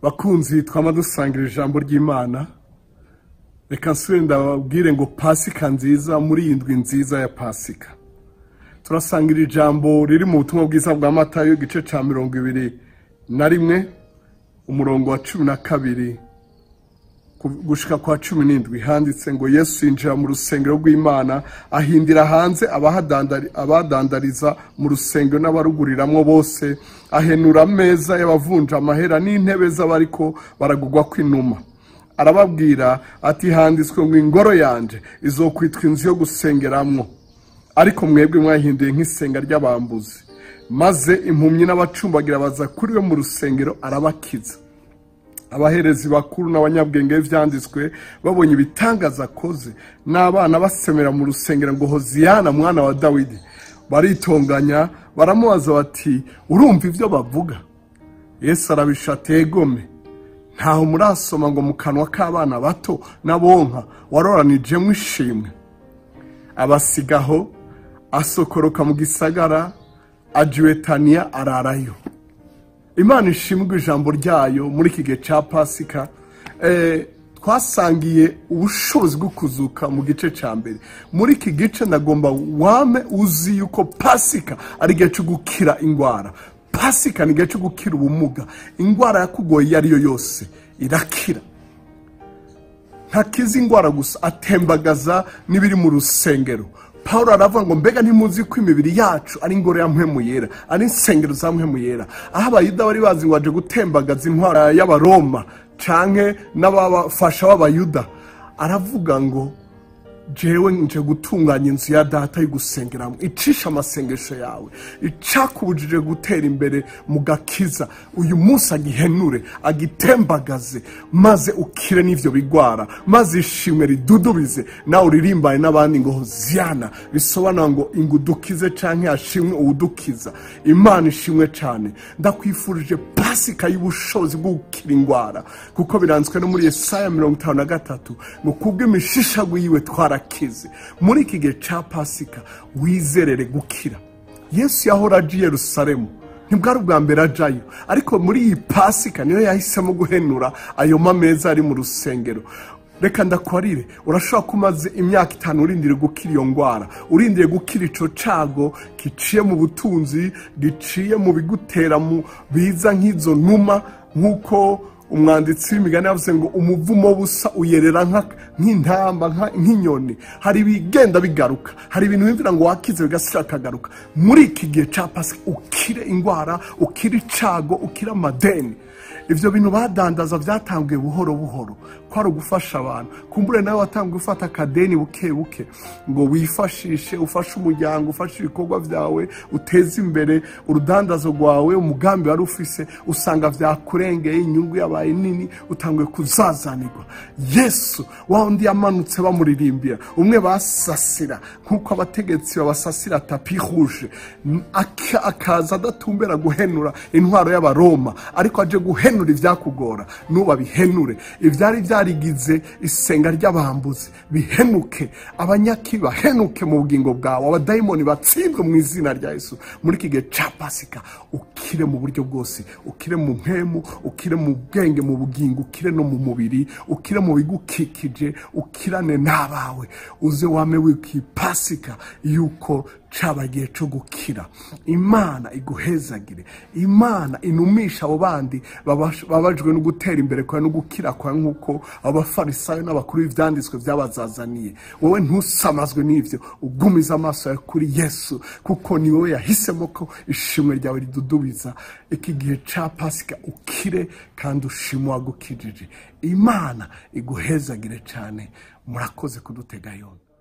bakunzi twama dusangira ijambo ry'Imana. Reka nsubire ndababwire ngo Pasika nziza muri indwi nziza ya Pasika. Turasangira ijambo riri mu butumwa bwiza bwa Matayo igice ca 21 umurongo wa 12 gushika kwa 17 handitse ngo Yesu yinjira mu rusengero rw'Imana ahindira hanze abadandariza mu rusengero n'abaruguriramwo bose, ahenura ameza y'abavunja amahera n'intebe z'abariko baragugwa kw'inuma. Arababwira ati handitswe ngo ingoro yanje izokwitwa inzu yo gusengeramwo, ariko mwebwe mwahinduye nk'isenga ry'abambuzi. Maze impumyi n'abacumbagira baza kuri we mu rusengero arabakiza. Abaherezi bakuru n'abanyabwenge b'ivyanditswe babonye ibitangaza akoze n'abana basemera mu rusengero ngo Hoziyana mwana wa Dawidi, baritonganya baramubaza bati urumva ivyo bavuga? Yesu arabishata egome, ntaho murasoma ngo mu kanwa k'abana bato n'abonka waroranijemwo ishimwe? Abasigaho asokoroka mu gisagara ajiwetania ararayo. Imana ishimwe ijambo ryayo muri iki gihe ca Pasika. Twasangiye ubushobozi bwo kuzuka mu gice ca mbere. Muri iki gice ndagomba wame uzi yuko Pasika ari igihe cyo gukira ingwara. Pasika ni igihe cyo gukira ubumuga. Ingwara yakugoye iyo ariyo yose irakira. Ntakiza ingwara gusa, atembagaza n'ibiri mu rusengero. Paulo aravuga ngo mbega ntimuzi ko imibiri yacu ari ingoro ya mpwemu yera, ari insengero za mpwemu yera. Aho abayuda bari bazi ngo baje gutembagaza intwara y'abaroma canke n'abafasha b'abayuda, aravuga ngo jewe nje gutunganya inzu ya data y'igusengeramo. Icisha amasengesho yawe, icakubujije gutera imbere mu gakiza, uyu munsi agihenure, agitembagaze, maze ukire n'ivyo bigwara, maze ishimwe ridudubize, nawe uririmbane n'abandi ngo Hoziyana, bisobanura ngo ingudukize canke ashimwe uwudukiza. Imana ishimwe cane. Ndakwifurije Pasika y'ubushobozi bwo gukira ingwara, kuko biranzwe no muri Yesaya 53 ngo kubw'imishishago yiwe twarakize. Muri iki gihe ca Pasika wizerere gukira. Yesu yahora aje i Yerusalemu, ntibwari ubwa mbere ajayo, ariko muri iyi Pasika niyo yahisemo guhenura ayo mameza ari mu rusengero. Reka ndakwarire, urashobora kumaze imyaka 5 urindire gukira iyo ngwara, urindire gukira ico cago kiciye mu butunzi, giciye mu bigutera mu biza nk'izo numa, nkuko umwanditsi w'imigani yavuze ngo umuvumo busa uyerera nk'intamba nk'inyoni. Hari ibigenda bigaruka, hari ibintu bimvira ngo wakize bigasira akagaruka. Muri iki gihe ca Pasika ukire ingwara, ukire icago, ukire amadeni. Ivyo bintu badandaza vyatanguye buhoro buhoro, kwari ugufasha abantu. Kumbure nawe watanguye ufata akadeni buke buke ngo wifashishe, ufashe umuryango, ufashe ibikorwa vyawe, uteze imbere urudandazo rwawe, umugambi wari ufise, usanga vyakurengeye, inyungu yabaye nini, utanguye kuzazanirwa. Yesu wa undi yamanutse bamuririmbira, umwe basasira nkuko abategetsi babasasira tapi rouge, akaza adatumbera guhenura intwaro y'abaroma, ariko aje guhenura ivyakugora. Nuba bihenure ivyari vyarigize isenga ry'abambuzi, bihenuke. Abanyakiba henuke mu bugingo bwawe, abadayimoni batsindwe mu izina rya Yesu. Muri iki gihe ca Pasika ukire mu buryo bwose, ukire mu mpemu, ukire mu bwenge, mu bugingo, ukire no mu mubiri, ukire mu bigukikije, ukirane n'abawe. Uze wame wiki Pasika yuko cabagiye cyo gukira. Imana iguhezagire, Imana inumisha abo bandi babajwe no gutera imbere kwa no gukira kwa, nkuko abafarisayo n'abakuru b'ivyanditswe byabazazaniye. Wowe ntusamazwe n'ivyo, ugumiza amaso yawe kuri Yesu, kuko ni wowe yahisemo ko ishimwe ryawe ridudubiza. Iki gihe ca Pasika ukire kandi ushimwa gukijije. Imana iguhezagire cyane. Murakoze kudutega yombi.